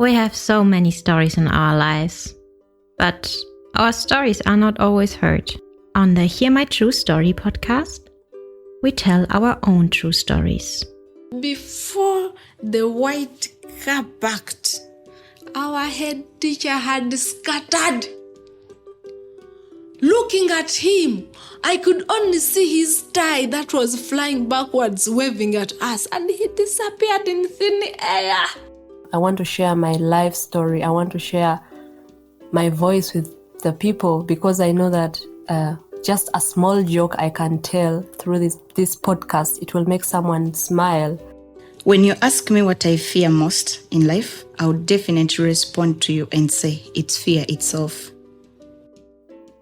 We have so many stories in our lives, but our stories are not always heard. On the Hear My True Story podcast, we tell our own true stories. Before the white car parked, our head teacher had scattered. Looking at him, I could only see his tie that was flying backwards, waving at us, and he disappeared in thin air. I want to share my life story. I want to share my voice with the people because I know that just a small joke I can tell through this podcast, it will make someone smile. When you ask me what I fear most in life, I would definitely respond to you and say it's fear itself.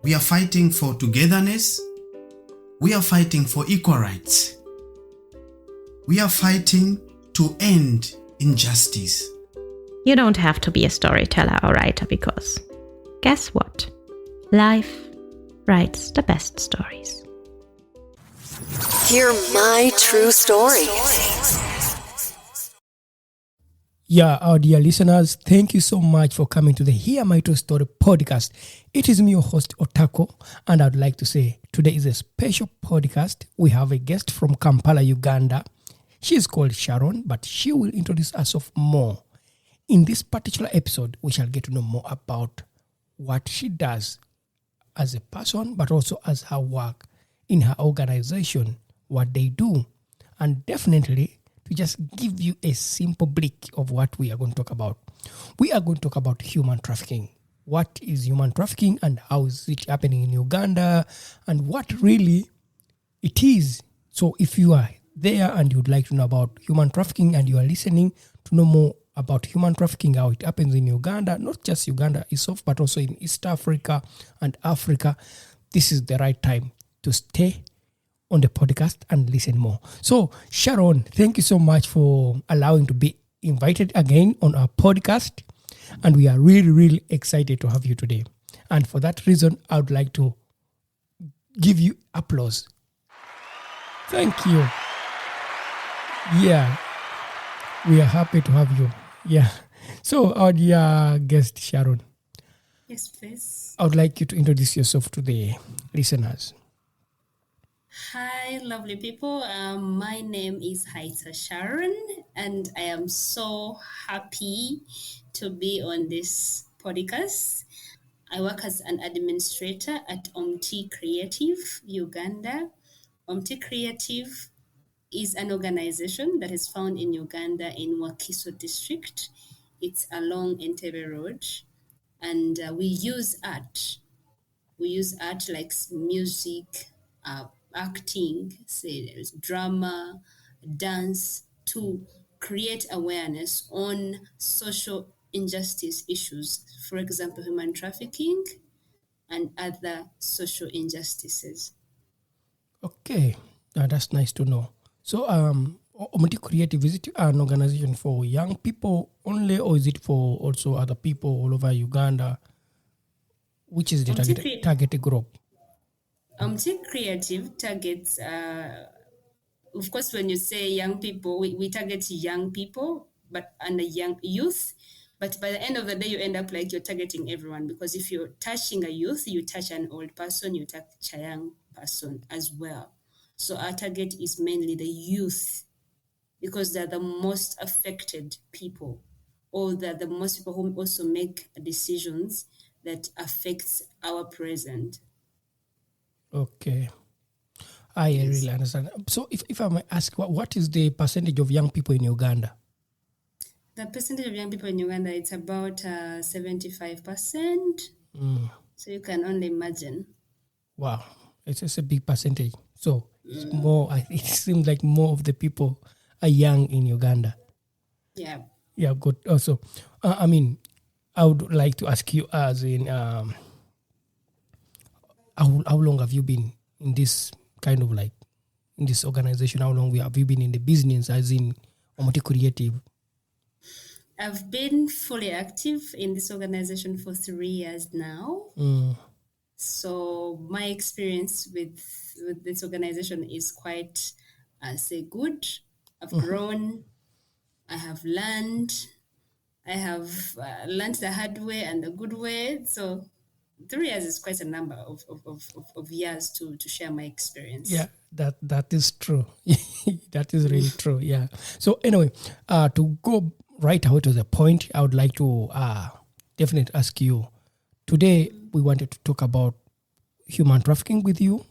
We are fighting for togetherness. We are fighting for equal rights. We are fighting to end injustice. You don't have to be a storyteller or writer because, guess what? Life writes the best stories. Hear my true story. Yeah, our dear listeners, thank you so much for coming to the Hear My True Story podcast. It is me, your host, Otako, and I'd like to say today is a special podcast. We have a guest from Kampala, Uganda. She is called Sharon, but she will introduce us of more. In this particular episode, we shall get to know more about what she does as a person, but also as her work in her organization, what they do, and definitely to just give you a simple break of what we are going to talk about. We are going to talk about human trafficking. What is human trafficking and how is it happening in Uganda and what really it is. So if you are there and you'd like to know about human trafficking and you are listening to know more about human trafficking, how it happens in Uganda, not just Uganda itself, but also in East Africa and Africa, this is the right time to stay on the podcast and listen more. So, Sharon, thank you so much for allowing to be invited again on our podcast. And we are really, really excited to have you today. And for that reason, I would like to give you applause. Thank you. Yeah, we are happy to have you. Yeah. So, our dear guest, Sharon. Yes, please. I would like you to introduce yourself to the listeners. Hi, lovely people. My name is Khaitsa Sharon, and I am so happy to be on this podcast. I work as an administrator at Omuti Kreativ, Uganda. Omuti Kreativ is an organization that is found in Uganda in Wakiso district. It's along Entebbe Road, and we use art. We use art like music, acting, say there's drama, dance, to create awareness on social injustice issues, for example, human trafficking and other social injustices. Okay, that's nice to know. So, Omuti Kreativ, is it an organization for young people only, or is it for also other people all over Uganda? Which is the targeted group? Omuti Kreativ targets, of course, when you say young people, we target young people, but under young youth. But by the end of the day, you end up like you're targeting everyone, because if you're touching a youth, you touch an old person, you touch a young person as well. So our target is mainly the youth, because they're the most affected people, or they're the most people who also make decisions that affects our present. Okay. I really understand. So if I may ask, what is the percentage of young people in Uganda? The percentage of young people in Uganda, it's about 75%. So you can only imagine. Wow. It's just a big percentage. So it's more, it seems like more of the people are young in Uganda. Yeah. Yeah, good. Also, I would like to ask you as in, how long have you been in this kind of like, in this organization? How long have you been in the business as in Omuti Kreativ? I've been fully active in this organization for 3 years now. So my experience with this organization is quite, good. I've grown, I have learned, I have learned the hard way and the good way. So 3 years is quite a number of years to share my experience. Yeah, that is true. That is really true. Yeah. So anyway, to go right away to the point, I would like to definitely ask you. Today, we wanted to talk about human trafficking with you.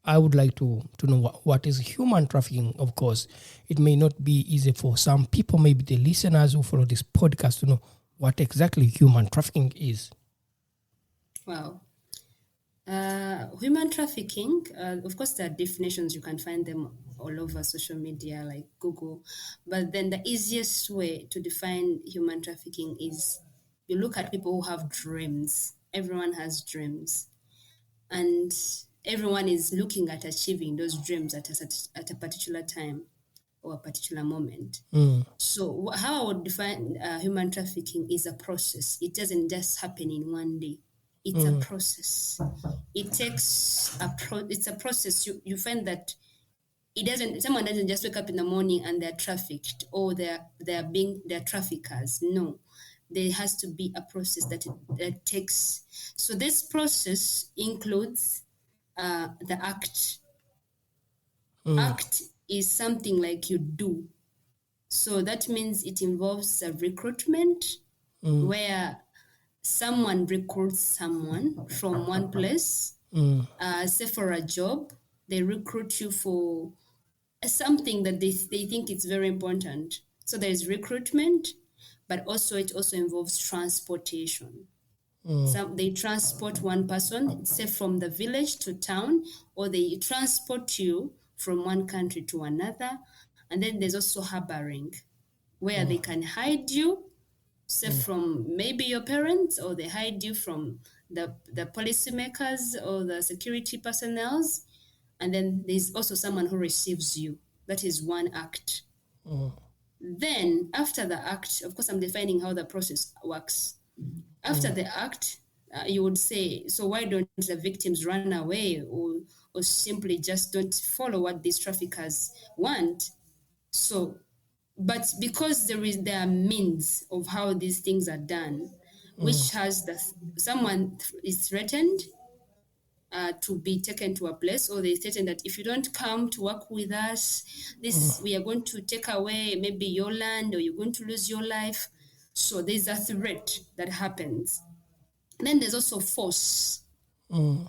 I would like to know what is human trafficking. Of course, it may not be easy for some people, maybe the listeners who follow this podcast, to know what exactly human trafficking is. Wow. Human trafficking, of course, there are definitions. You can find them all over social media like Google. But then the easiest way to define human trafficking is you look at people who have dreams. Everyone has dreams. And everyone is looking at achieving those dreams at a particular time or a particular moment. So how I would define human trafficking is a process. It doesn't just happen in one day. It's a process. It takes it's a process. You find that someone doesn't just wake up in the morning and they're trafficked or they're traffickers. No. There has to be a process that takes. So this process includes the act. Act is something like you do. So that means it involves a recruitment where someone recruits someone from one place, say for a job, they recruit you for something that they think it's very important. So there is recruitment, but also it also involves transportation. They transport one person, say from the village to town, or they transport you from one country to another. And then there's also harboring, where they can hide you, say from maybe your parents, or they hide you from the policymakers or the security personnel. And then there's also someone who receives you. That is one act. Then after the act, of course, I'm defining how the process works. After the act, you would say, so why don't the victims run away or simply just don't follow what these traffickers want? So, but because there are means of how these things are done, which has someone is threatened to be taken to a place, or they threaten that if you don't come to work with us, we are going to take away maybe your land, or you're going to lose your life. So there's a threat that happens. And then there's also force.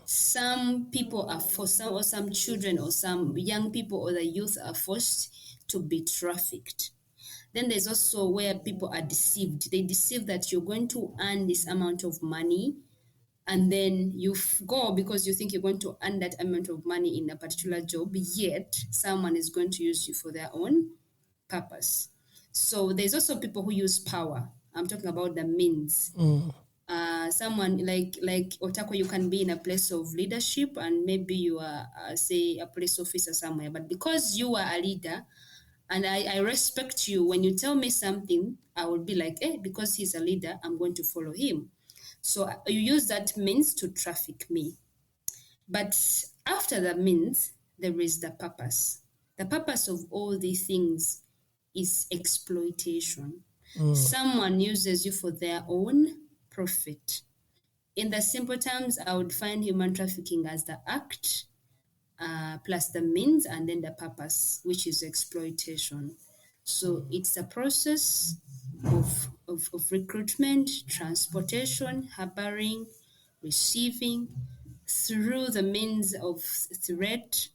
Some people are forced, or some children or some young people or the youth are forced to be trafficked. Then there's also where people are deceived. They deceive that you're going to earn this amount of money, and then you go because you think you're going to earn that amount of money in a particular job, yet someone is going to use you for their own purpose. So there's also people who use power. I'm talking about the means. Someone like Otako, you can be in a place of leadership and maybe you are, say, a police officer somewhere. But because you are a leader and I respect you, when you tell me something, I will be like, because he's a leader, I'm going to follow him. So you use that means to traffic me. But after the means, there is the purpose. The purpose of all these things is exploitation. Someone uses you for their own profit. In the simple terms, I would find human trafficking as the act plus the means and then the purpose, which is exploitation. So it's a process of recruitment, transportation, harboring, receiving, through the means of threat,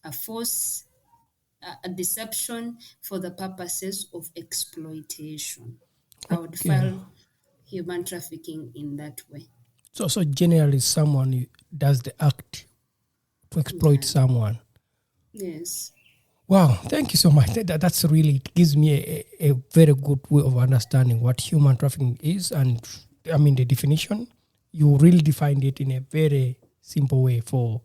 a force, a deception for the purposes of exploitation. I would file human trafficking in that way. So generally someone does the act to exploit someone. Yes. Wow, thank you so much. That's really, it gives me a very good way of understanding what human trafficking is, and I mean the definition. You really defined it in a very simple way for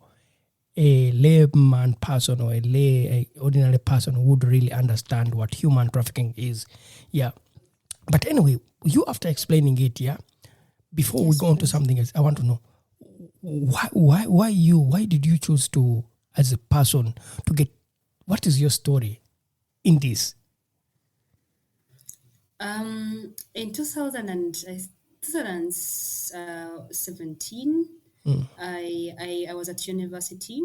a layman person or a ordinary person who would really understand what human trafficking is. Yeah. But anyway, you after explaining it, before we go on to something else, I want to know why you? Why did you choose to, as a person, to get? What is your story in this? In 2017, I was at university.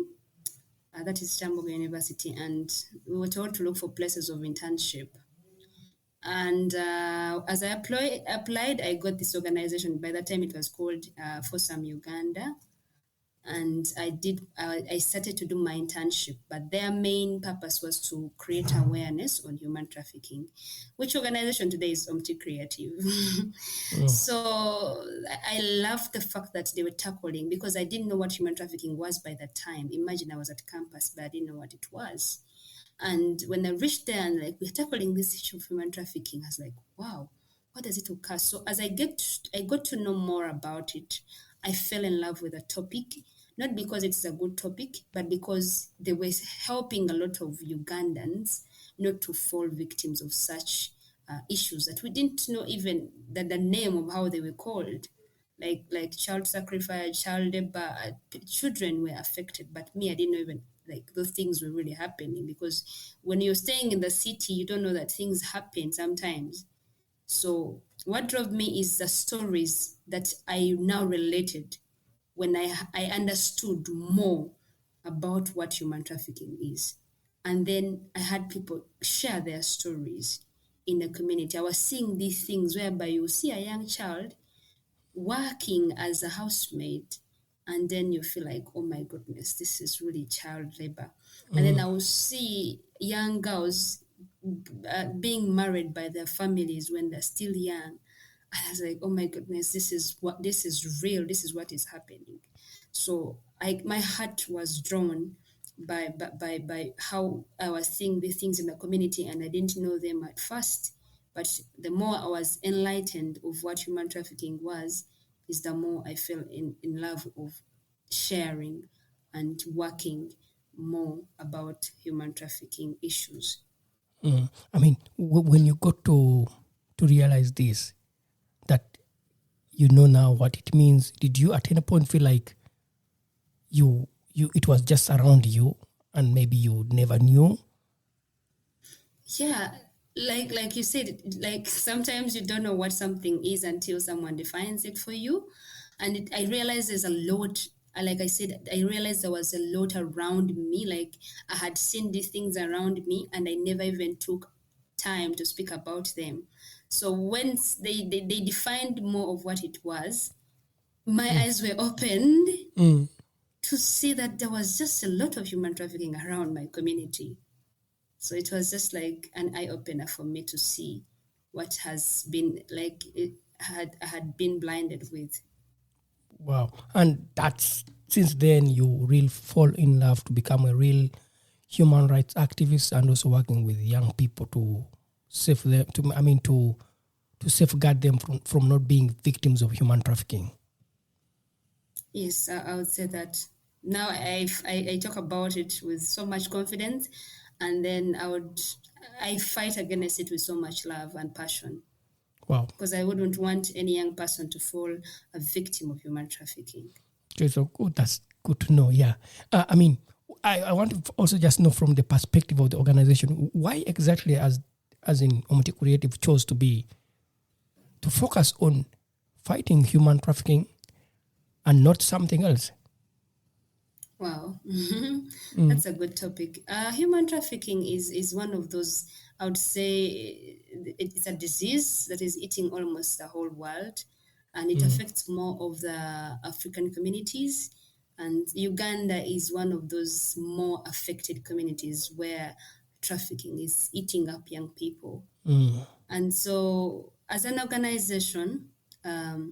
That is Chambogo University, and we were told to look for places of internship. And as I applied, I got this organization. By that time, it was called For Some Uganda. And I started to do my internship, but their main purpose was to create awareness on human trafficking, which organization today is Omuti Kreativ. So I love the fact that they were tackling, because I didn't know what human trafficking was by that time. Imagine I was at campus, but I didn't know what it was. And when I reached there and like we're tackling this issue of human trafficking, I was like, wow, what does it occur? So as I got to know more about it, I fell in love with the topic, not because it's a good topic, but because they were helping a lot of Ugandans not to fall victims of such issues that we didn't know even that the name of how they were called. Like child sacrifice, child labor, children were affected, but me, I didn't know even like those things were really happening, because when you're staying in the city, you don't know that things happen sometimes. So what drove me is the stories that I now related when I understood more about what human trafficking is. And then I had people share their stories in the community. I was seeing these things whereby you see a young child working as a housemaid, and then you feel like, oh my goodness, this is really child labor. And then I will see young girls being married by their families when they're still young. And I was like, oh my goodness, this is real, this is what is happening. So my heart was drawn by how I was seeing these things in the community, and I didn't know them at first. But the more I was enlightened of what human trafficking was, is the more I fell in love of sharing and working more about human trafficking issues. I mean, when you got to realize this, that you know now what it means, did you at any point feel like you it was just around you and maybe you never knew? Yeah, like you said, like sometimes you don't know what something is until someone defines it for you. And I realized there's a lot. Like I said, I realized there was a lot around me. Like I had seen these things around me, and I never even took time to speak about them. So once they defined more of what it was, my eyes were opened to see that there was just a lot of human trafficking around my community. So it was just like an eye opener for me to see what has been like I had been blinded with. Wow. And that's since then you really fall in love to become a real human rights activist and also working with young people to save them to safeguard them from not being victims of human trafficking. Yes, I would say that. Now I talk about it with so much confidence, and then I fight against it with so much love and passion, Wow. because I wouldn't want any young person to fall a victim of human trafficking. Okay, so good. That's good to know. Yeah. I want to also just know from the perspective of the organization, why exactly as in Omuti Kreativ chose to focus on fighting human trafficking and not something else? Wow, that's a good topic. Human trafficking is one of those, I would say, it's a disease that is eating almost the whole world, and it affects more of the African communities. And Uganda is one of those more affected communities where trafficking is eating up young people. And so, as an organization, there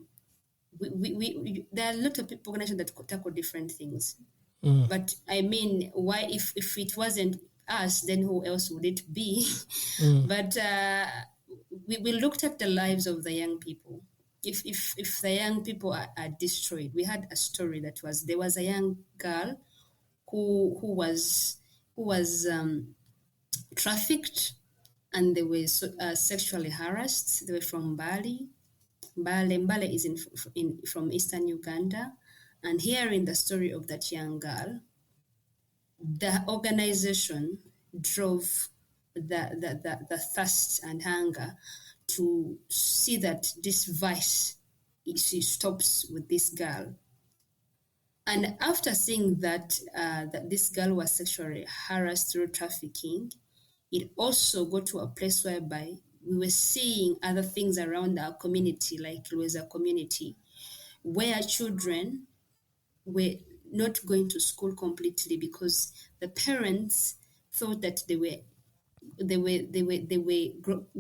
are a lot of people organizations that tackle different things. But I mean, why if it wasn't us, then who else would it be? But we looked at the lives of the young people. If the young people are destroyed, we had a story that was there was a young girl who was trafficked, and they were sexually harassed. They were from Bali. Mbale is from eastern Uganda. And hearing the story of that young girl, the organization drove the thirst and hunger to see that this vice stops with this girl. And after seeing that that this girl was sexually harassed through trafficking, it also got to a place whereby we were seeing other things around our community, like it was a community where children were not going to school completely because the parents thought that they were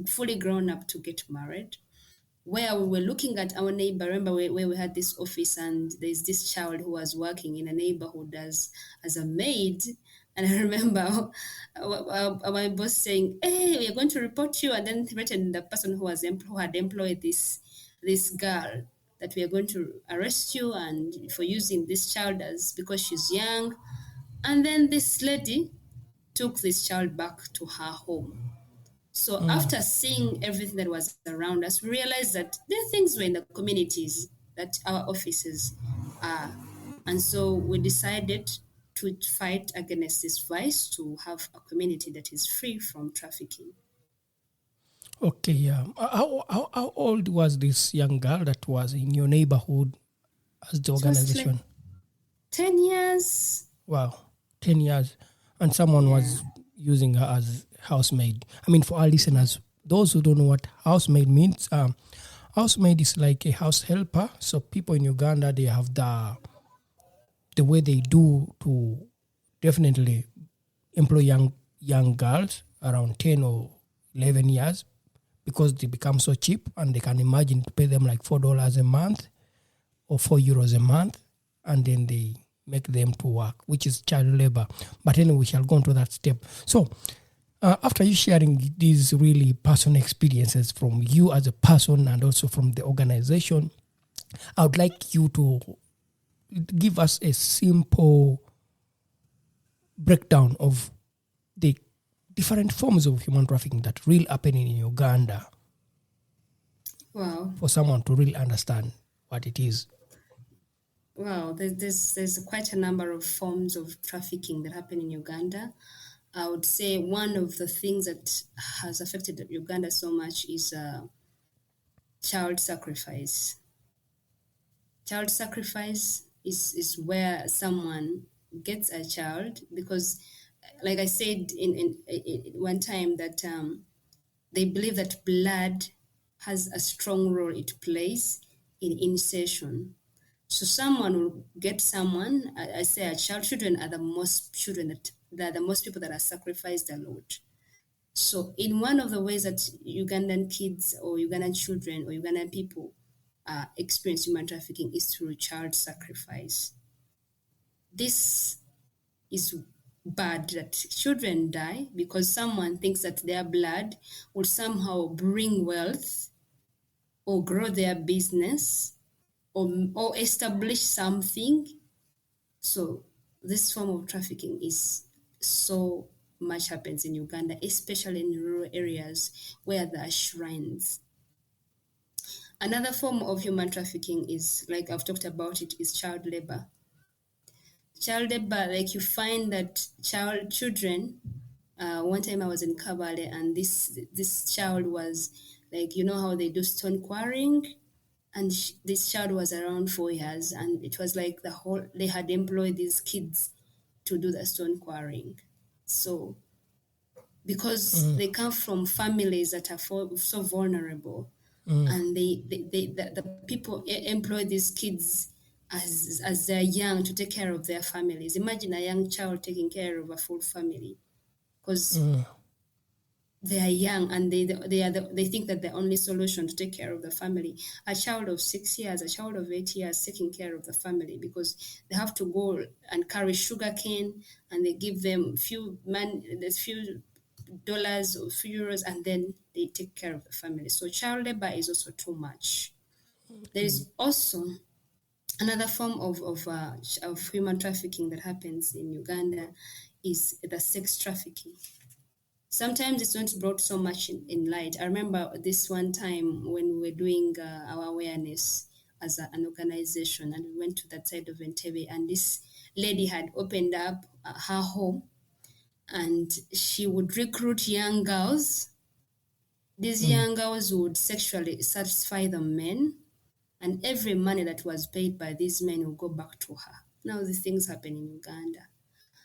fully grown up to get married. Where we were looking at our neighbor, remember where we had this office and there's this child who was working in a neighborhood as a maid. And I remember my boss saying, "Hey, we are going to report you," and then threatened the person who had employed this girl that we are going to arrest you and for using this child as because she's young. And then this lady took this child back to her home. So after seeing everything that was around us, we realized that there are things were in the communities that our offices are. And so we decided to fight against this vice to have a community that is free from trafficking. Okay, yeah. How old was this young girl that was in your neighborhood as the It was organization? like 10 years. Wow, 10 years. And someone was using her as housemaid. I mean, for our listeners, those who don't know what housemaid means, housemaid is like a house helper. So people in Uganda, they have the way they do to definitely employ young girls around 10 or 11 years because they become so cheap and they can imagine to pay them like $4 a month or €4 a month, and then they make them to work, which is child labor. But anyway, we shall go on to that step. So after you sharing these really personal experiences from you as a person and also from the organization, I would like you to give us a simple breakdown of the different forms of human trafficking that really happening in Uganda. Wow. For someone to really understand what it is. Wow, there's quite a number of forms of trafficking that happen in Uganda. I would say one of the things that has affected Uganda so much is child sacrifice. Child sacrifice is where someone gets a child because, like I said in one time, that they believe that blood has a strong role it plays in initiation. So someone will get someone, I say a child, children are the most people that are sacrificed a lot. So in one of the ways that Ugandan kids or Ugandan children or Ugandan people experience human trafficking is through child sacrifice. This is bad that children die because someone thinks that their blood will somehow bring wealth or grow their business or establish something. So this form of trafficking is so much happens in Uganda, especially in rural areas where there are shrines. Another form of human trafficking is, like I've talked about it, is child labor. Child labor, like you find that children. One time I was in Kabale, and this child was like, you know how they do stone quarrying, and this child was around 4 years, and it was like they had employed these kids to do the stone quarrying. So because they come from families that are so vulnerable, and the people employ these kids as they're young to take care of their families. Imagine a young child taking care of a full family because they are young and they think that the only solution to take care of the family. A child of 6 years, a child of 8 years taking care of the family because they have to go and carry sugar cane, and they give them few dollars or few euros, and then they take care of the family. So child labor is also too much. There is also another form of human trafficking that happens in Uganda is the sex trafficking. Sometimes it's not brought so much in light. I remember this one time when we were doing our awareness as an organization, and we went to that side of Entebbe, and this lady had opened up her home, and she would recruit young girls These young girls would sexually satisfy the men, and every money that was paid by these men will go back to her. Now these things happen in Uganda.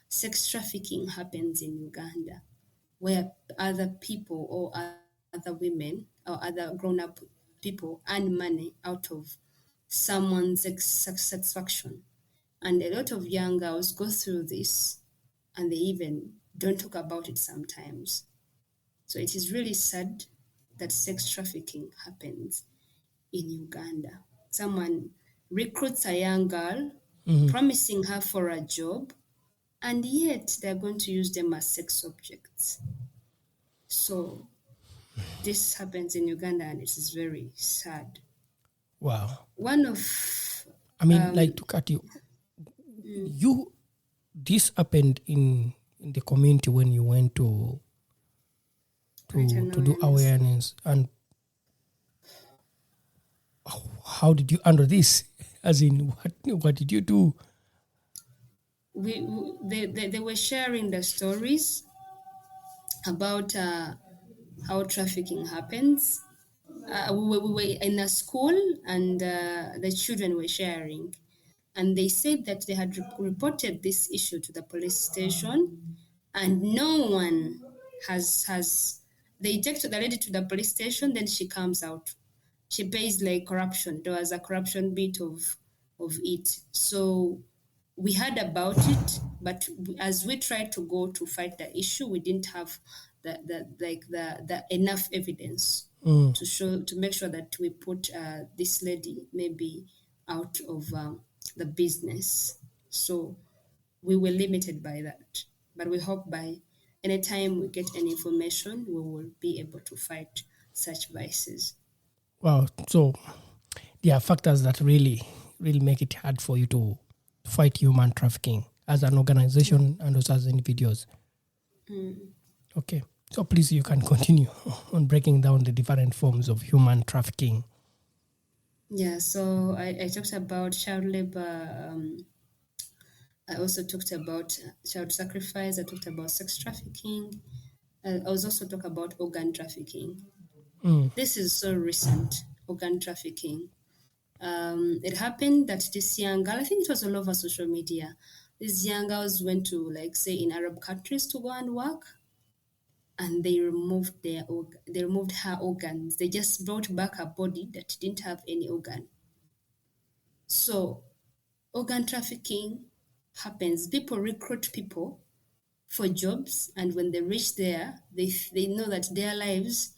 Sex trafficking happens in Uganda, where other people or other women or other grown-up people earn money out of someone's satisfaction. And a lot of young girls go through this and they even don't talk about it sometimes. So it is really sad that sex trafficking happens in Uganda. Someone recruits a young girl, promising her for a job, and yet they're going to use them as sex objects. So this happens in Uganda and it is very sad. Wow. One of I mean, like to cut you, this happened in the community when you went to do awareness, and how did you handle this? As in, what did you do? They were sharing the stories about how trafficking happens. We were in a school and the children were sharing, and they said that they had reported this issue to the police station, and no one has they take the lady to the police station, then she comes out, she pays like corruption. There was a corruption bit of it, so we heard about it, but as we tried to go to fight the issue, we didn't have the enough evidence to make sure that we put this lady maybe out of the business. So we were limited by that, but we hope by any time we get any information, we will be able to fight such vices. Wow. So there are factors that really make it hard for you to fight human trafficking as an organization and also as individuals. Okay. So please, you can continue on breaking down the different forms of human trafficking. Yeah, so I talked about child labor. I also talked about child sacrifice. I talked about sex trafficking. I was also talking about organ trafficking. This is so recent, organ trafficking. It happened that this young girl, I think it was all over social media, these young girls went to, like, say, in Arab countries to go and work, and they removed her organs. They just brought back a body that didn't have any organ. So organ trafficking happens. People recruit people for jobs, and when they reach there, they know that their lives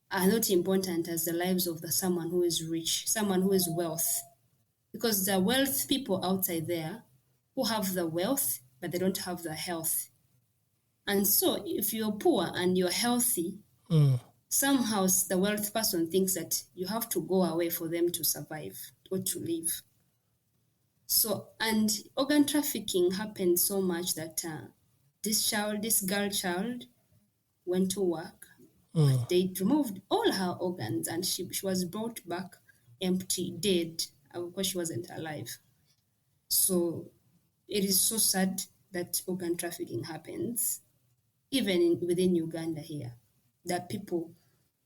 are not important as the lives of someone who is rich, someone who is wealth. Because there are wealth people outside there who have the wealth, but they don't have the health. And so if you're poor and you're healthy, somehow the wealth person thinks that you have to go away for them to survive or to live. So, and organ trafficking happened so much that this girl child went to work, but they removed all her organs and she was brought back empty, dead, because she wasn't alive. So it is so sad that organ trafficking happens, even within Uganda here. That people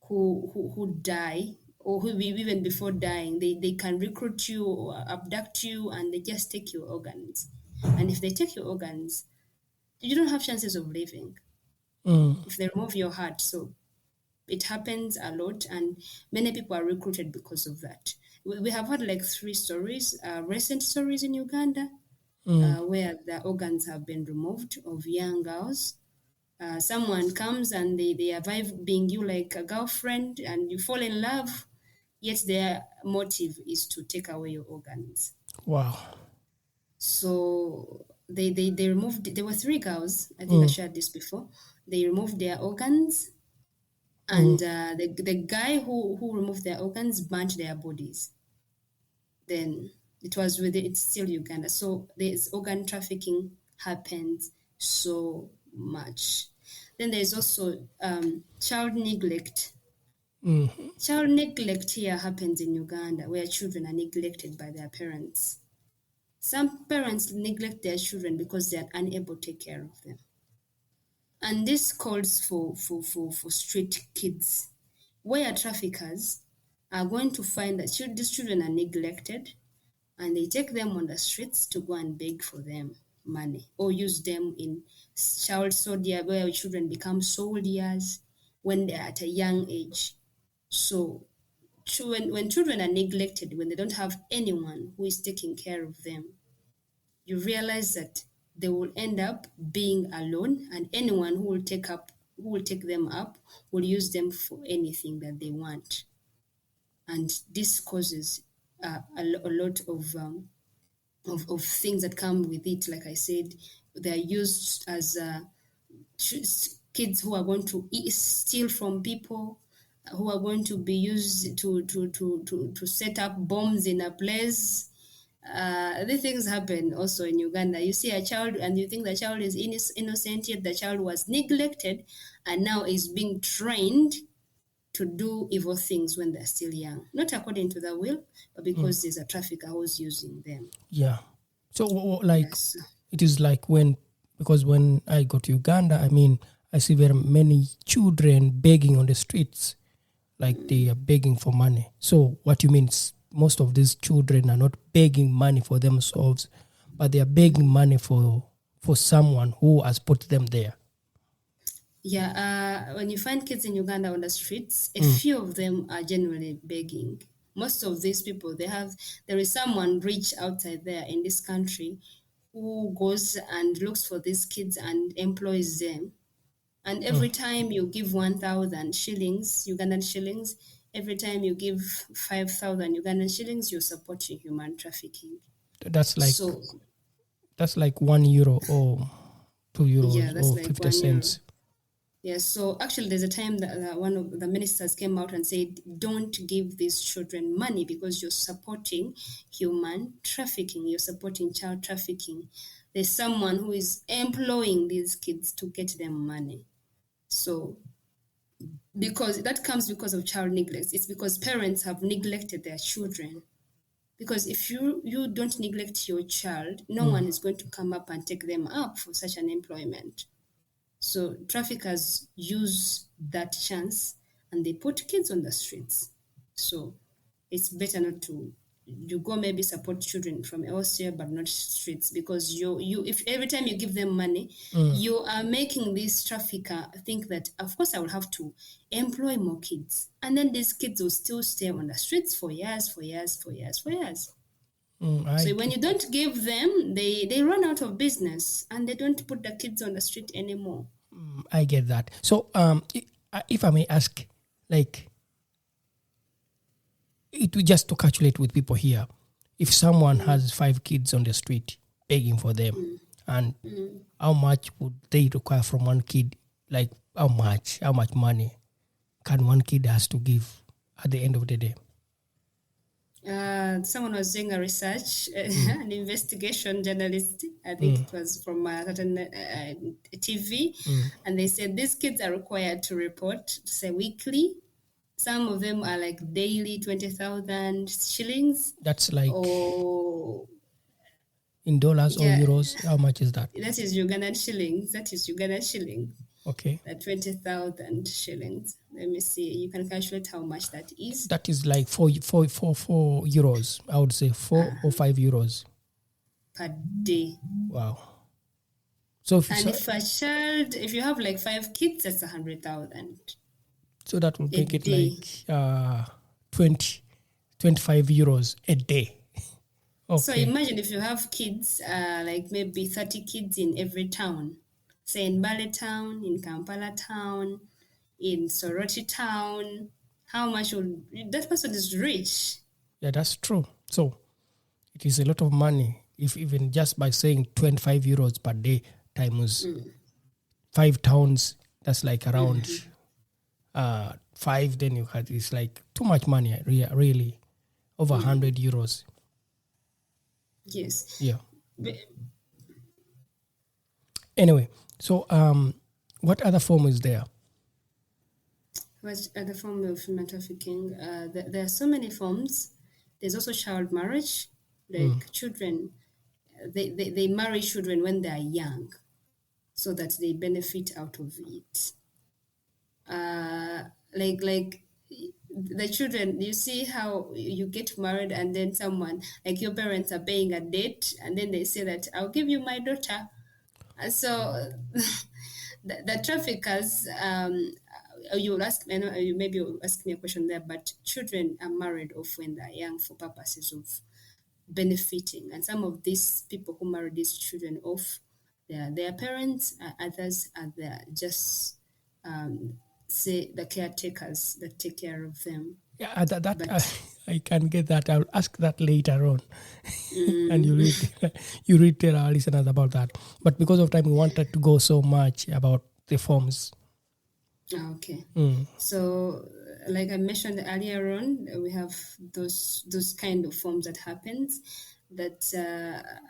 who die, or who even before dying, they can recruit you or abduct you, and they just take your organs. And if they take your organs, you don't have chances of living. If they remove your heart, so it happens a lot, and many people are recruited because of that. We have had like 3 stories, recent stories in Uganda, where the organs have been removed of young girls. Someone comes and they arrive being you like a girlfriend, and you fall in love, yet their motive is to take away your organs. Wow. So they removed, there were 3 girls, I think I shared this before. They removed their organs, and the guy who removed their organs burnt their bodies. Then it's still Uganda. So there's organ trafficking happens so much. Then there's also child neglect. Child neglect here happens in Uganda, where children are neglected by their parents. Some parents neglect their children because they are unable to take care of them. And this calls for street kids. where traffickers are going to find that these children are neglected, and they take them on the streets to go and beg for them money, or use them in child soldier, where children become soldiers when they're at a young age. So when children are neglected, when they don't have anyone who is taking care of them, you realize that they will end up being alone, and anyone who will take them up will use them for anything that they want. And this causes a lot of things that come with it. Like I said, they're used as kids who are going to steal from people, who are going to be used to set up bombs in a place. These things happen also in Uganda. You see a child and you think the child is innocent, yet the child was neglected and now is being trained to do evil things when they're still young. Not according to the will, but because there's a trafficker who's using them. Yeah. So, like, Yes. it is like because when I go to Uganda, I mean, I see very many children begging on the streets, like they are begging for money. So, what you mean is most of these children are not begging money for themselves, but they are begging money for someone who has put them there. Yeah, when you find kids in Uganda on the streets, a few of them are genuinely begging. Most of these people, there is someone rich outside there in this country who goes and looks for these kids and employs them. And every time you give 1,000 shillings, Ugandan shillings, every time you give 5,000 Ugandan shillings, you're supporting human trafficking. That's like So, €1 or €2 yeah, that's or like 50 1 euro. cents. Yes, so actually, there's a time that one of the ministers came out and said, don't give these children money because you're supporting human trafficking, you're supporting child trafficking. There's someone who is employing these kids to get them money. So, because that comes because of child neglect, it's because parents have neglected their children. Because if you don't neglect your child, no one is going to come up and take them up for such an employment. So traffickers use that chance and they put kids on the streets. So it's better not to you go maybe support children from elsewhere but not streets, because if every time you give them money, you are making this trafficker think that of course I will have to employ more kids, and then these kids will still stay on the streets for years. So when you don't give them, they run out of business and they don't put the kids on the street anymore. I get that. So, if I may ask, like, it just to calculate with people here, if someone has 5 kids on the street begging for them, and how much would they require from one kid? Like, how much money can one kid has to give at the end of the day? Someone was doing a research, an investigation journalist, I think it was from a certain TV, and they said these kids are required to report, say, weekly. Some of them are like daily 20,000 shillings. That's like or in dollars or yeah, euros. How much is that? that is Ugandan shilling. Okay. 20,000 shillings. Let me see. You can calculate how much that is. That is like 4 euros. I would say 4 or 5 euros Per day. Wow. So if you have like 5 kids, that's 100,000. So that will make it day. like 25 euros a day. Okay. So imagine if you have kids, like maybe 30 kids in every town, say in Bale town, in Kampala town, in Soroti town, how much would that person is rich? Yeah, that's true. So it is a lot of money. If even just by saying 25 euros per day times 5 towns, that's like around 5. Then it's like too much money, really, over 100 euros. Yes. Yeah. Anyway, so what other form is there? What other form of human trafficking? There are so many forms. There's also child marriage, like children. They marry children when they are young, so that they benefit out of it. Like the children, you see how you get married and then someone, like your parents are paying a date and then they say that I'll give you my daughter. And so the traffickers, you will ask, I know you maybe you'll ask me a question there, but children are married off when they're young for purposes of benefiting. And some of these people who marry these children off, they are their parents, others are just say the caretakers that take care of them. Yeah, I can get that. I'll ask that later on. And you read tell our listeners about that. But because of time, we wanted to go so much about the forms. Okay. So, like I mentioned earlier on, we have those kind of forms that happens that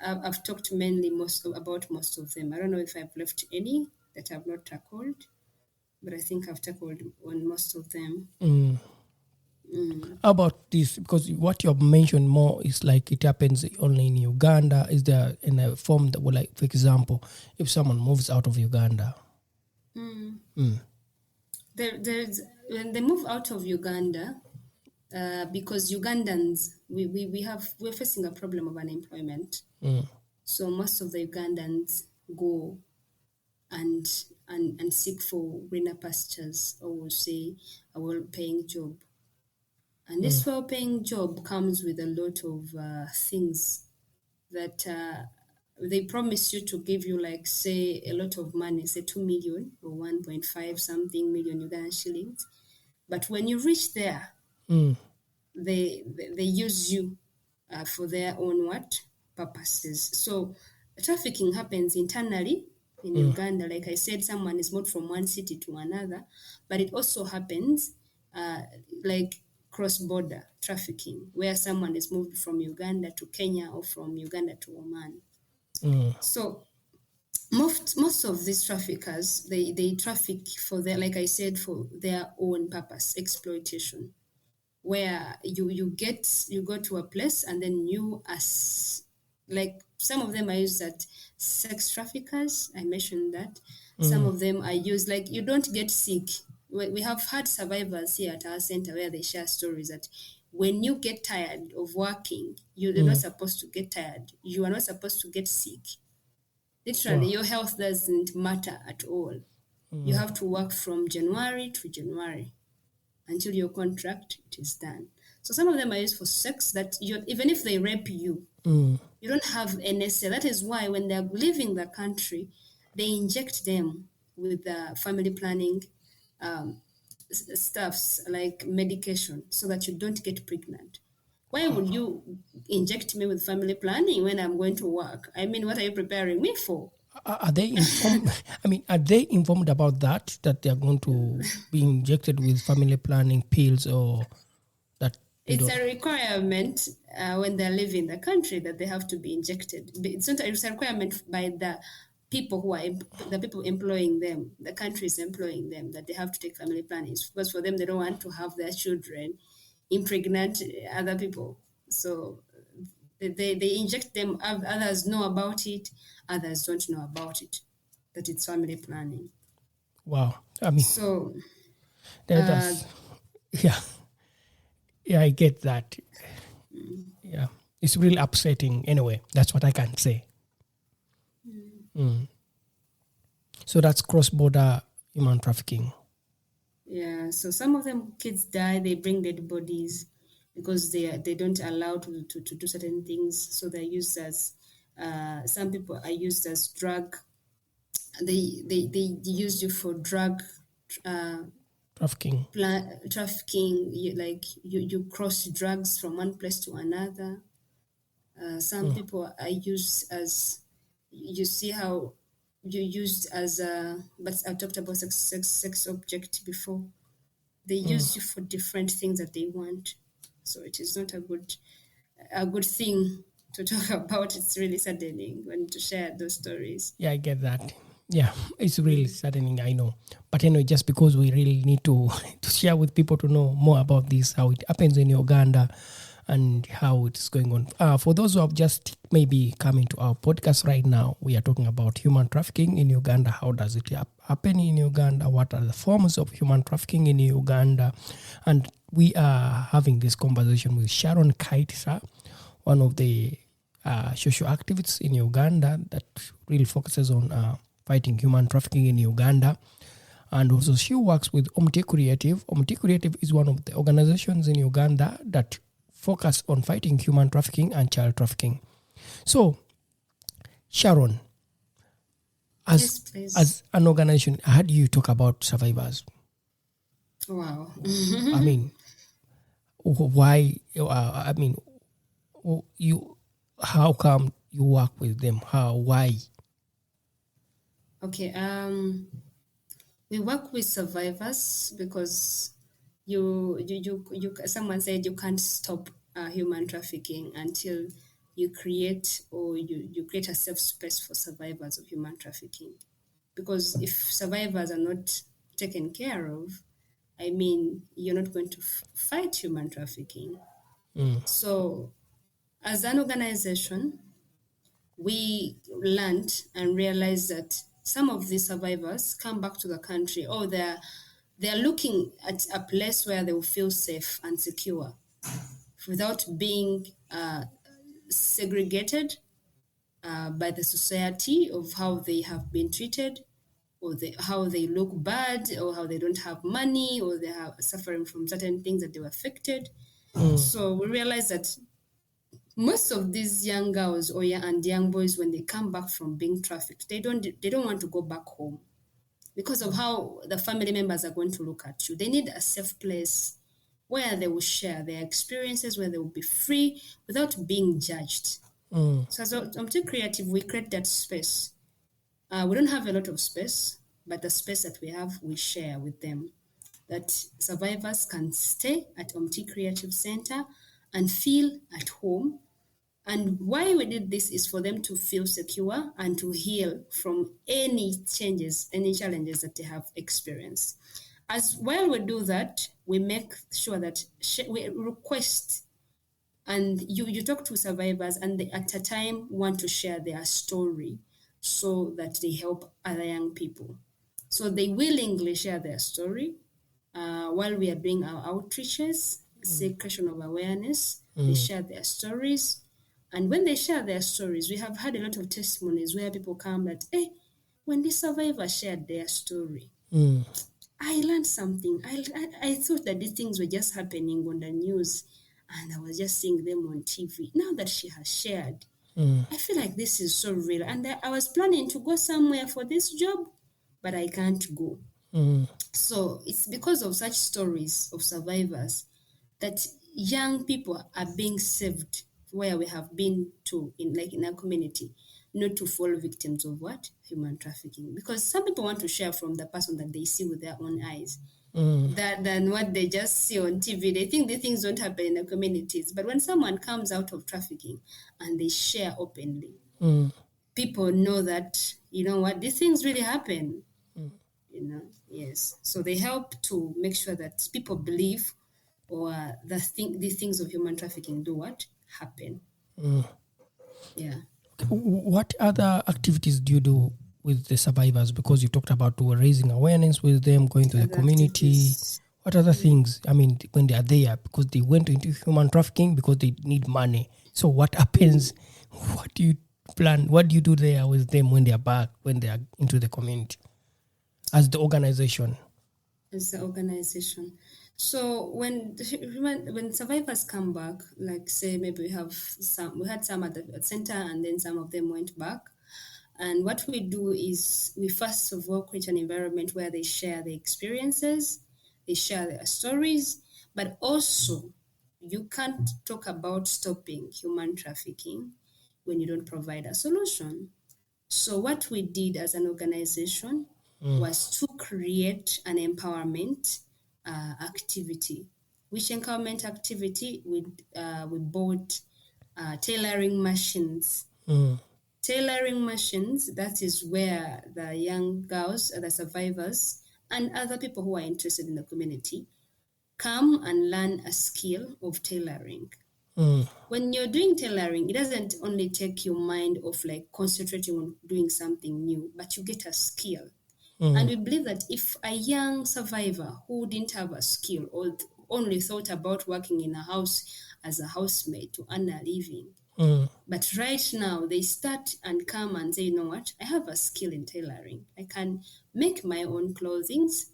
I've talked mainly about most of them. I don't know if I've left any that I've not tackled, but I think I've tackled on most of them. How about this? Because what you've mentioned more is like it happens only in Uganda. Is there in a form that would, like, for example, if someone moves out of Uganda? There's when they move out of Uganda, because Ugandans we're facing a problem of unemployment. So most of the Ugandans go and seek for greener pastures, or will say a well-paying job. And this well-paying job comes with a lot of things that they promise you to give you, like, say, a lot of money, say 2 million or 1.5 something million Ugandan shillings. But when you reach there, they use you for their own purposes. So trafficking happens internally in Uganda. Like I said, someone is moved from one city to another, but it also happens like cross-border trafficking, where someone is moved from Uganda to Kenya or from Uganda to Oman. So most of these traffickers, they traffic for their, like I said, for their own purpose, exploitation, where you go to a place and then you, as, like, some of them are used as sex traffickers. I mentioned that. Some of them are used, like, you don't get sick. We have had survivors here at our center where they share stories that when you get tired of working, you're not supposed to get tired. You are not supposed to get sick. Literally, your health doesn't matter at all. You have to work from January to January until your contract is done. So some of them are used for sex, that even if they rape you, you don't have NSA. That is why when they're leaving the country, they inject them with family planning stuffs like medication so that you don't get pregnant. Why would you inject me with family planning when I'm going to work? I mean, what are you preparing me for? Are they informed? I mean, are they informed about that they are going to be injected with family planning pills, or that? It's a requirement when they're leaving the country that they have to be injected. It's not a requirement by the people who are the people employing them. The country is employing them, that they have to take family planning, because for them, they don't want to have their children impregnate other people. So they inject them. Others know about it, others don't know about it, that it's family planning. Wow. I mean, so that's yeah, I get that. Yeah, it's really upsetting. Anyway, that's what I can say. So that's cross-border human trafficking. Yeah, so some of them kids die, they bring dead bodies because they don't allow to do certain things. So they're used as, some people are used as drug. They use you for drug trafficking. Trafficking, you cross drugs from one place to another. Some people are used as, you see how you used as but I talked about sex object before. They use you for different things that they want. So it is not a good thing to talk about. It's really saddening when to share those stories. Yeah, I get that. Yeah, it's really saddening, I know. But anyway, just because we really need to share with people to know more about this, how it happens in Uganda, and how it's going on. For those who have just maybe coming to our podcast right now, we are talking about human trafficking in Uganda. How does it happen in Uganda? What are the forms of human trafficking in Uganda? And we are having this conversation with Sharon Khaitsa, one of the social activists in Uganda that really focuses on fighting human trafficking in Uganda. And also she works with Omuti Kreativ. Omuti Kreativ is one of the organizations in Uganda that focus on fighting human trafficking and child trafficking. So, Sharon, as an organization, how do you talk about survivors? Wow. I mean, why? How come you work with them? Why? Okay. We work with survivors because you someone said you can't stop human trafficking until you create a safe space for survivors of human trafficking. Because if survivors are not taken care of, I mean, you're not going to fight human trafficking. So, as an organization, we learned and realized that some of these survivors come back to the country, or they're looking at a place where they will feel safe and secure without being segregated by the society of how they have been treated, or how they look bad, or how they don't have money, or they are suffering from certain things that they were affected. So we realized that most of these young girls and young boys, when they come back from being trafficked, they don't want to go back home because of how the family members are going to look at you. They need a safe place where they will share their experiences, where they will be free without being judged. So as Omuti Kreativ, we create that space. We don't have a lot of space, but the space that we have, we share with them. That survivors can stay at Omuti Kreativ Center and feel at home. And why we did this is for them to feel secure and to heal from any challenges that they have experienced. As while we do that, we make sure that we request, and you talk to survivors, and they at a time want to share their story so that they help other young people. So they willingly share their story while we are doing our outreaches, creation of awareness. They share their stories. And when they share their stories, we have had a lot of testimonies where people come that, hey, when this survivor shared their story, I learned something. I thought that these things were just happening on the news, and I was just seeing them on TV. Now that she has shared, I feel like this is so real. And I was planning to go somewhere for this job, but I can't go. So it's because of such stories of survivors that young people are being saved where we have been to in our community, not to fall victims of what? Human trafficking. Because some people want to share from the person that they see with their own eyes. Than what they just see on TV. They think these things don't happen in the communities. But when someone comes out of trafficking and they share openly, people know that, you know what, these things really happen. Yes. So they help to make sure that people believe, or these things of human trafficking do what? Happen. Yeah. What other activities do you do with the survivors? Because you talked about raising awareness with them, going to the community. Activities. What other things? I mean, when they are there, because they went into human trafficking because they need money. So what happens? What do you plan? What do you do there with them when they are back, when they are into the community, as the organization? As the organization. So when survivors come back, like say maybe we had some at the center, and then some of them went back. And what we do is we first of all create an environment where they share their experiences, they share their stories, but also you can't talk about stopping human trafficking when you don't provide a solution. So what we did as an organization was to create an empowerment activity. Which empowerment activity? We bought tailoring machines. Tailoring machines, that is where the young girls, the survivors, and other people who are interested in the community come and learn a skill of tailoring. When you're doing tailoring, it doesn't only take your mind off like concentrating on doing something new, but you get a skill. And we believe that if a young survivor who didn't have a skill or only thought about working in a house as a housemaid to earn a living, but right now they start and come and say, you know what, I have a skill in tailoring. I can make my own clothings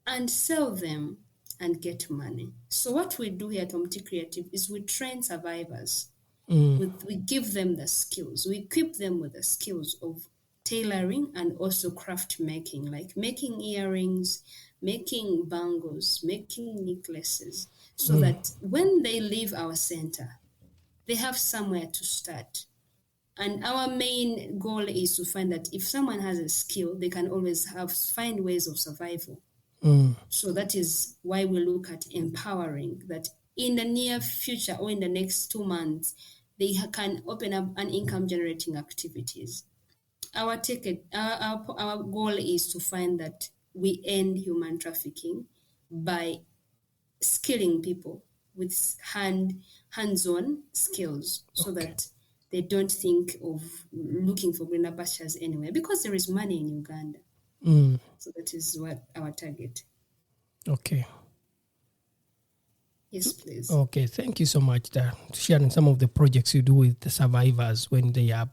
and sell them and get money. So what we do here at Omuti Kreativ is we train survivors. We give them the skills. We equip them with the skills of tailoring and also craft making, like making earrings, making bangles, making necklaces, so that when they leave our center, they have somewhere to start. And our main goal is to find that if someone has a skill, they can always find ways of survival. So that is why we look at empowering, that in the near future or in the next 2 months, they can open up an income generating activities. Our goal is to find that we end human trafficking by skilling people with hands-on skills, so that they don't think of looking for greener pastures anywhere, because there is money in Uganda. So that is what our target. Okay. Yes, please. Okay, thank you so much for sharing some of the projects you do with the survivors when they are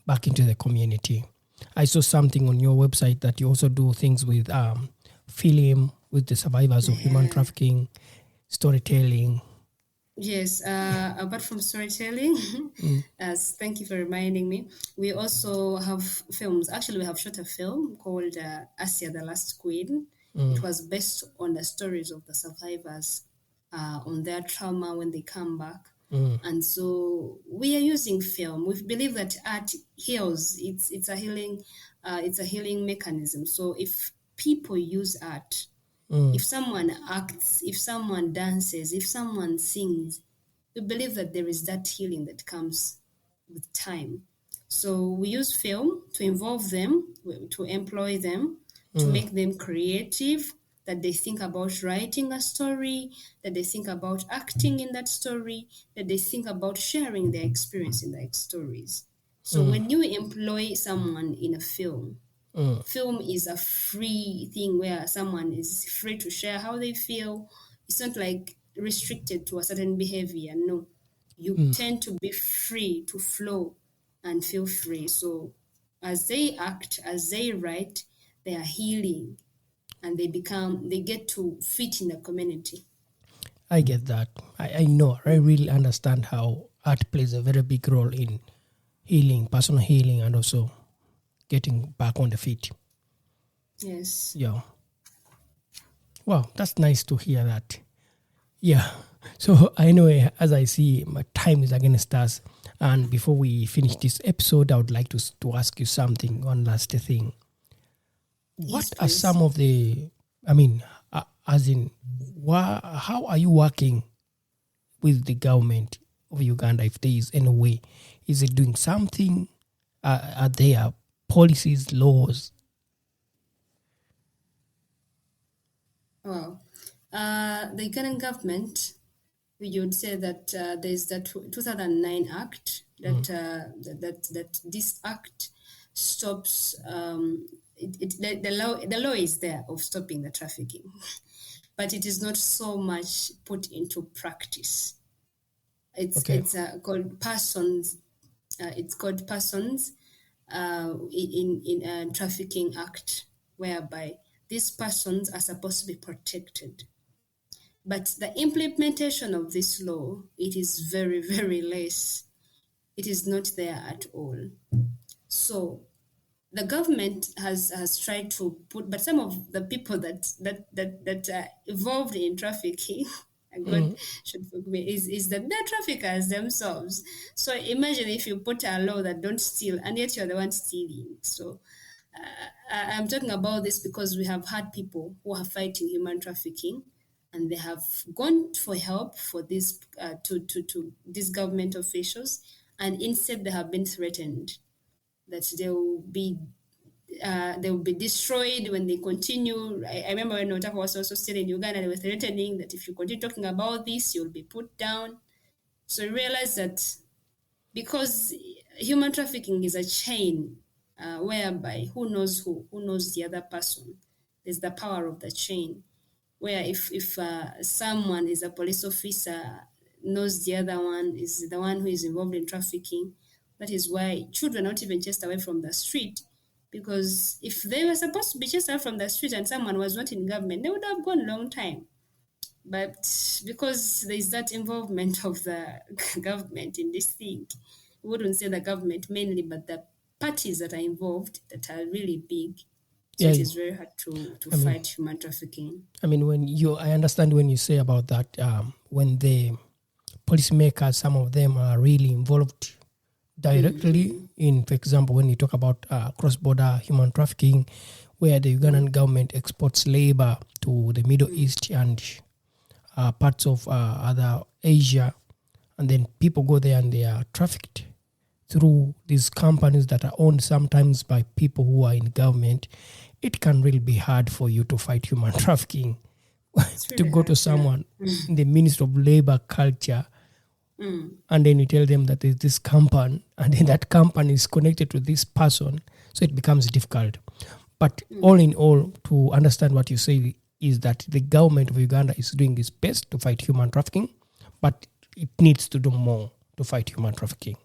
back into the community. I saw something on your website that you also do things with film with the survivors of human trafficking, storytelling. Yes, apart from storytelling, thank you for reminding me, we also have films. Actually, we have shot a film called Asia, the Last Queen. It was based on the stories of the survivors, on their trauma when they come back. And so we are using film. We believe that art heals. It's a healing mechanism. So if people use art, if someone acts, if someone dances, if someone sings, we believe that there is that healing that comes with time. So we use film to involve them, to employ them, to make them creative, that they think about writing a story, that they think about acting in that story, that they think about sharing their experience in their stories. So when you employ someone in a film, film is a free thing where someone is free to share how they feel. It's not like restricted to a certain behavior. No, you tend to be free to flow and feel free. So as they act, as they write, they are healing, and they get to fit in the community. I get that. I know. I really understand how art plays a very big role in healing, personal healing, and also getting back on the feet. Yes. Yeah. Wow, that's nice to hear that. Yeah. So anyway, as I see, my time is against us. And before we finish this episode, I would like to ask you something, one last thing. What are some of the, how are you working with the government of Uganda, if there is any way? Is it doing something? Are there policies, laws? Wow. The Ugandan government, you would say that there's the 2009 Act that this act stops. The law is there of stopping the trafficking, but it is not so much put into practice. It's called persons. It's called persons in trafficking act, whereby these persons are supposed to be protected. But the implementation of this law, it is very, very less. It is not there at all. So the government has tried to put, but some of the people that are involved in trafficking, and God should forgive me, is that they're traffickers themselves. So imagine if you put a law that don't steal, and yet you're the one stealing. So I'm talking about this because we have had people who are fighting human trafficking, and they have gone for help for this to these government officials, and instead they have been threatened that they will be destroyed when they continue. I remember when Otako was also still in Uganda, they were threatening that if you continue talking about this, you'll be put down. So we realized that because human trafficking is a chain whereby who knows the other person. There's the power of the chain, where if someone is a police officer, knows the other one is the one who is involved in trafficking. That is why children are not even chased away from the street, because if they were supposed to be chased away from the street and someone was not in government, they would have gone a long time. But because there is that involvement of the government in this thing, we wouldn't say the government mainly, but the parties that are involved that are really big. So Yeah, it is very hard to fight human trafficking. I mean, I understand when you say about that, when the policymakers, some of them are really involved directly in, for example, when you talk about cross-border human trafficking, where the Ugandan government exports labor to the Middle East and parts of other Asia, and then people go there and they are trafficked through these companies that are owned sometimes by people who are in government. It can really be hard for you to fight human trafficking. To go to someone in the Ministry of Labor Culture, and then you tell them that there's this company, and then that company is connected to this person, so it becomes difficult. But all in all, to understand what you say is that the government of Uganda is doing its best to fight human trafficking, but it needs to do more to fight human trafficking.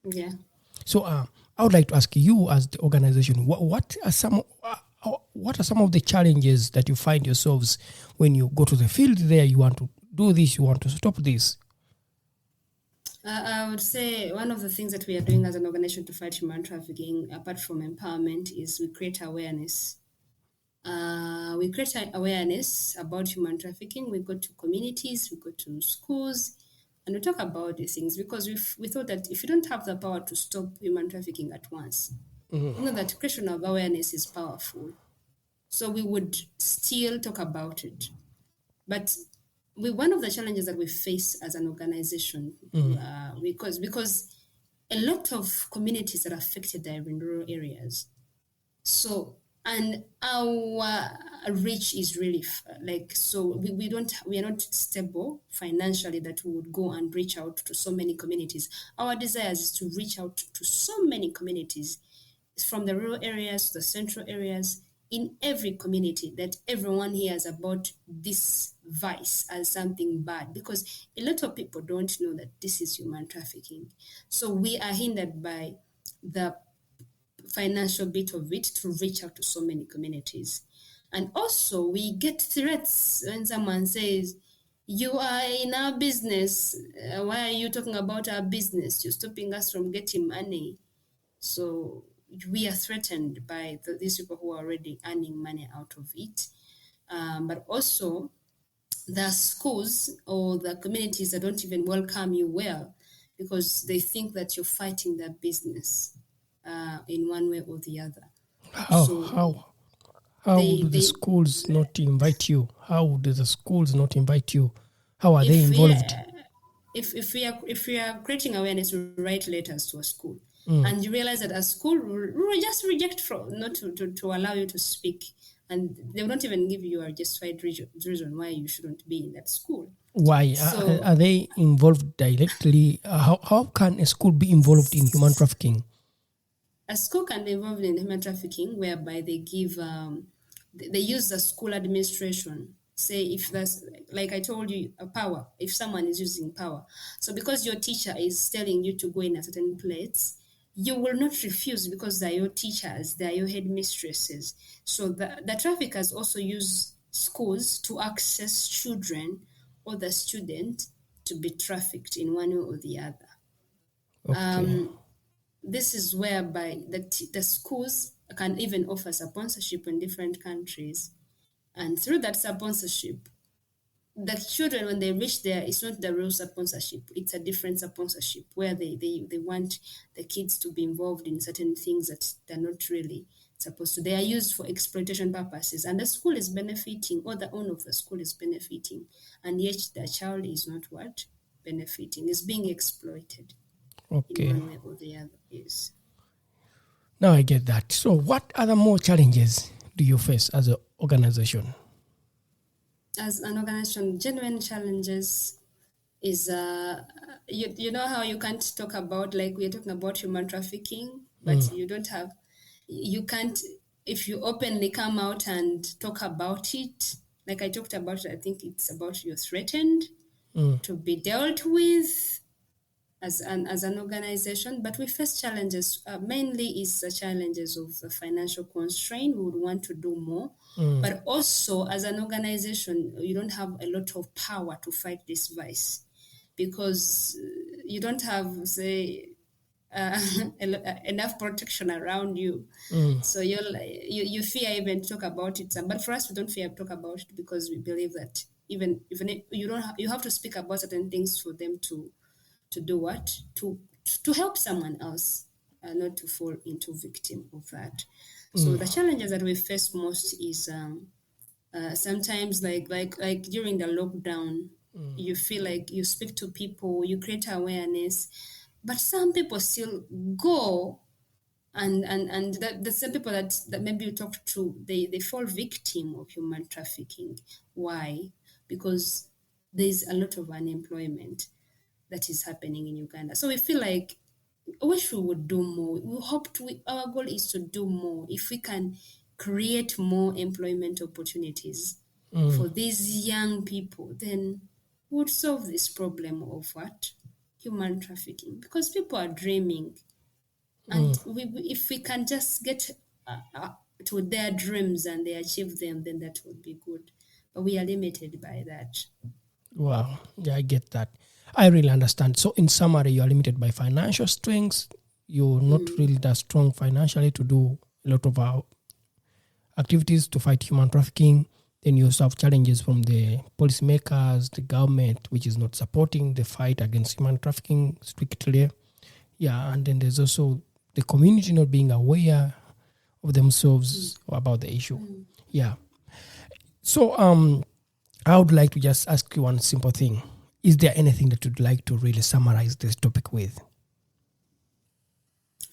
Yeah. So I would like to ask you, as the organization, what are some of the challenges that you find yourselves when you go to the field there? You want to do this, you want to stop this. I would say one of the things that we are doing as an organization to fight human trafficking, apart from empowerment, is we create awareness. We create awareness about human trafficking. We go to communities, we go to schools, and we talk about these things because we thought that if you don't have the power to stop human trafficking at once, you know that creation of awareness is powerful. So we would still talk about it. But one of the challenges that we face as an organization, because a lot of communities are affected are in rural areas. So, and our reach is really we are not stable financially that we would go and reach out to so many communities. Our desire is to reach out to so many communities, from the rural areas to the central areas, in every community, that everyone hears about this vice as something bad, because a lot of people don't know that this is human trafficking. So we are hindered by the financial bit of it to reach out to so many communities. And also we get threats when someone says, you are in our business, why are you talking about our business? You're stopping us from getting money. So we are threatened by these people who are already earning money out of it. But also the schools or the communities that don't even welcome you well, because they think that you're fighting their business in one way or the other. How do the schools not invite you? How do the schools not invite you? How are they involved? If we are creating awareness, we write letters to a school. And you realize that a school will just reject not to allow you to speak, and they will not even give you a justified reason why you shouldn't be in that school. Why? Are they involved directly? How can a school be involved in human trafficking? A school can be involved in human trafficking whereby they give, they use the school administration. Say if that's, like I told you, a power, if someone is using power. So because your teacher is telling you to go in a certain place, you will not refuse because they're your teachers, they're your headmistresses. So the traffickers also use schools to access children or the student to be trafficked in one way or the other. Okay. This is whereby the schools can even offer sponsorship in different countries. And through that sponsorship, the children, when they reach there, it's not the real sponsorship. It's a different sponsorship where they want the kids to be involved in certain things that they're not really supposed to. They are used for exploitation purposes. And the school is benefiting, or the owner of the school is benefiting. And yet the child is not benefiting. Is being exploited. Okay. In one way or the other, yes. Now I get that. So what other more challenges do you face as an organization? As an organization, genuine challenges is you know how you can't talk about, like we're talking about human trafficking, but you can't, if you openly come out and talk about it, like I talked about it, I think it's about you're threatened to be dealt with as an organization, but we face challenges. Mainly is the challenges of the financial constraint. We would want to do more, but also as an organization, you don't have a lot of power to fight this vice because you don't have, say, enough protection around you. So you fear even to talk about it. But for us, we don't fear to talk about it because we believe that even you don't you have to speak about certain things for them to do what? To help someone else, not to fall into victim of that. So the challenges that we face most is sometimes like during the lockdown, you feel like you speak to people, you create awareness, but some people still go and the same people that maybe you talk to, they fall victim of human trafficking. Why? Because there's a lot of unemployment that is happening in Uganda. So we feel like I wish we would do more. We hope our goal is to do more. If we can create more employment opportunities for these young people, then we would solve this problem of what? Human trafficking. Because people are dreaming. And if we can just get to their dreams and they achieve them, then that would be good. But we are limited by that. Wow. Yeah, I get that. I really understand. So in summary, you are limited by financial strengths. You're not really that strong financially to do a lot of our activities to fight human trafficking. Then you also have challenges from the policymakers, the government, which is not supporting the fight against human trafficking strictly. Yeah, and then there's also the community not being aware of themselves about the issue. Yeah. So I would like to just ask you one simple thing. Is there anything that you'd like to really summarize this topic with?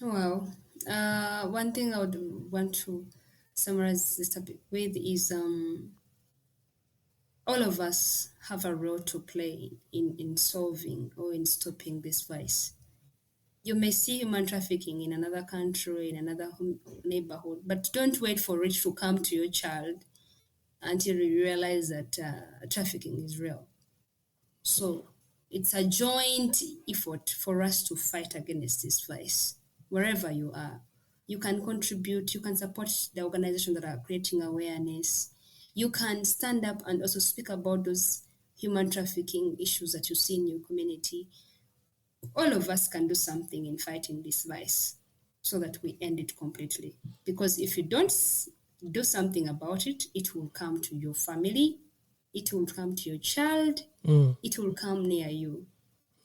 Well, one thing I would want to summarize this topic with is all of us have a role to play in solving or in stopping this vice. You may see human trafficking in another country, in another neighborhood, but don't wait for it to come to your child until you realize that trafficking is real. So it's a joint effort for us to fight against this vice. Wherever you are, you can contribute, you can support the organizations that are creating awareness. You can stand up and also speak about those human trafficking issues that you see in your community. All of us can do something in fighting this vice so that we end it completely. Because if you don't do something about it, it will come to your family, it will come to your child, it will come near you.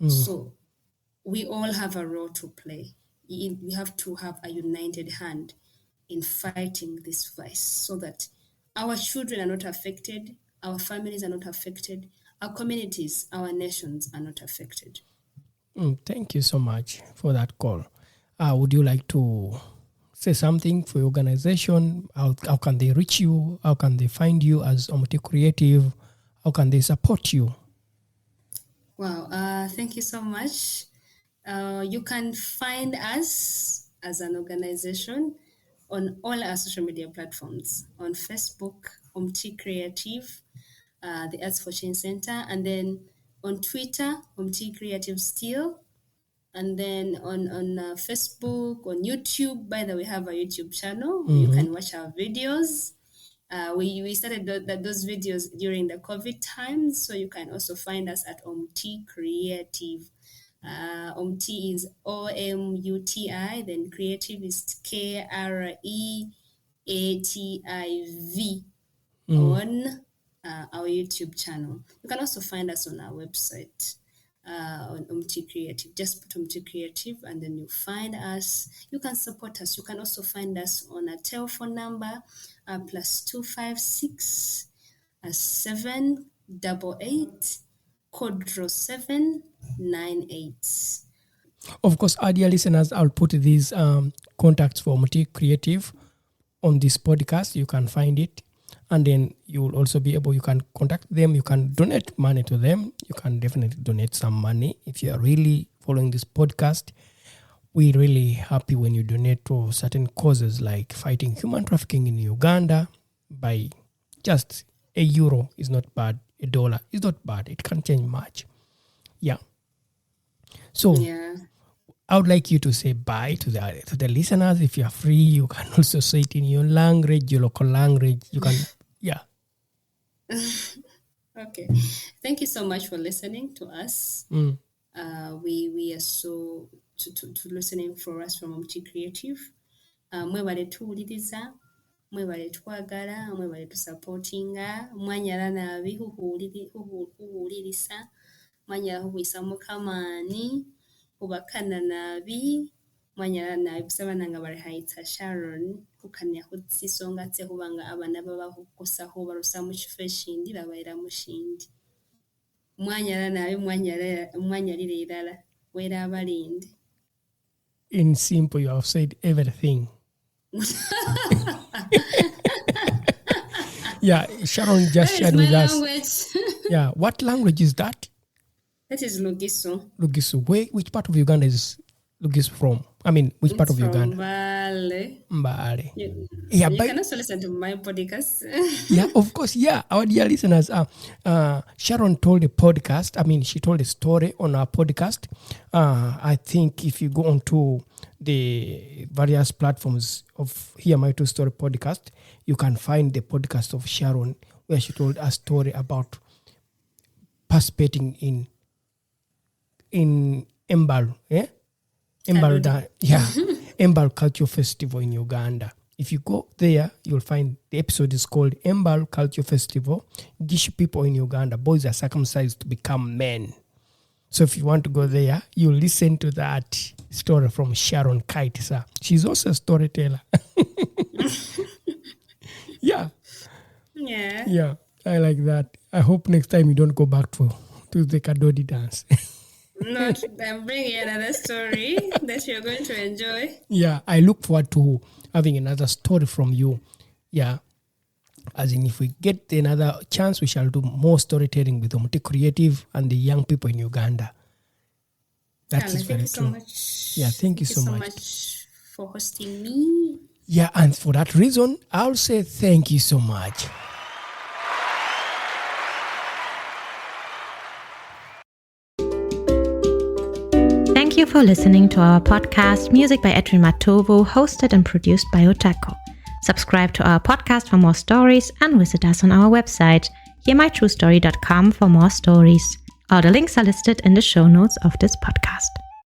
So we all have a role to play. We have to have a united hand in fighting this vice so that our children are not affected, our families are not affected, our communities, our nations are not affected. Thank you so much for that call. Would you like to say something for your organization? How can they reach you? How can they find you as Omuti Kreativ? How can they support you? Wow, thank you so much. You can find us as an organization on all our social media platforms. On Facebook, Omuti Kreativ, the Arts for Change Center, and then on Twitter, Omuti Kreativ Still, and then on Facebook, on YouTube. By the way, we have a YouTube channel. You can watch our videos. We started those videos during the COVID times, so you can also find us at Omuti Kreativ. Omuti is OMUTI, then Kreativ is KREATIV on our YouTube channel. You can also find us on our website on Omuti Kreativ. Just put Omuti Kreativ and then you find us. You can support us. You can also find us on a telephone number +256 788 code 0798. Of course, our dear listeners, I'll put these contacts for Omuti Kreativ on this podcast. You can find it. And then you will also be able, you can contact them, you can donate money to them. You can definitely donate some money if you are really following this podcast. We're really happy when you donate to certain causes like fighting human trafficking in Uganda. By just €1 is not bad, $1 is not bad. It can change much. Yeah. So I would like you to say bye to the listeners. If you are free, you can also say it in your language, your local language. You can, Okay. Thank you so much for listening to us. We are so to listening for us from Omuti Kreativ. Mwebale tuwuliriza, mwebale twagala, mwebale tusupportinga, mwanyala nabi huwulirisa, mwanyala huwisa mukamaani, hubakana nabi, mwanyala nabi kusaba nanga bali Khaitsa Sharon, kukanya hutsisonga tse hubanga abana baba hukosa hubarusa mu kifo ekindi babayira mu kindi. Mwanyala nabi mwanyalira irala wera abalinde. In simple, you have said everything. Yeah, Sharon just shared with us. Yeah, what language is that? That is Lugisu. Lugisu. Which part of Uganda is Lugisu from? I mean, which part of Uganda? Mbale. You Yeah, can also listen to my podcast. yeah, of course. Yeah, our dear listeners. Sharon told a podcast. I mean, she told a story on our podcast. I think if you go onto the various platforms of Hear My True Story podcast, you can find the podcast of Sharon where she told a story about participating in Embal. Yeah, Embal. Embal Culture Festival in Uganda. If you go there, you'll find the episode is called Embal Culture Festival. Gish people in Uganda, boys are circumcised to become men. So if you want to go there, you listen to that story from Sharon Khaitsa. She's also a storyteller. Yeah. Yeah, I like that. I hope next time you don't go back to the Kadodi dance. Not, I'm bringing another story that you're going to enjoy. Yeah, I look forward to having another story from you. Yeah. As in, if we get another chance, we shall do more storytelling with Omuti Kreativ and the young people in Uganda. That is very true. Thank you so much. Yeah, thank you so much for hosting me. Yeah, and for that reason, I'll say thank you so much. Thank you for listening to our podcast, Music by Edwin Matovo, hosted and produced by Otako. Subscribe to our podcast for more stories and visit us on our website, hearmytruestory.com, for more stories. All the links are listed in the show notes of this podcast.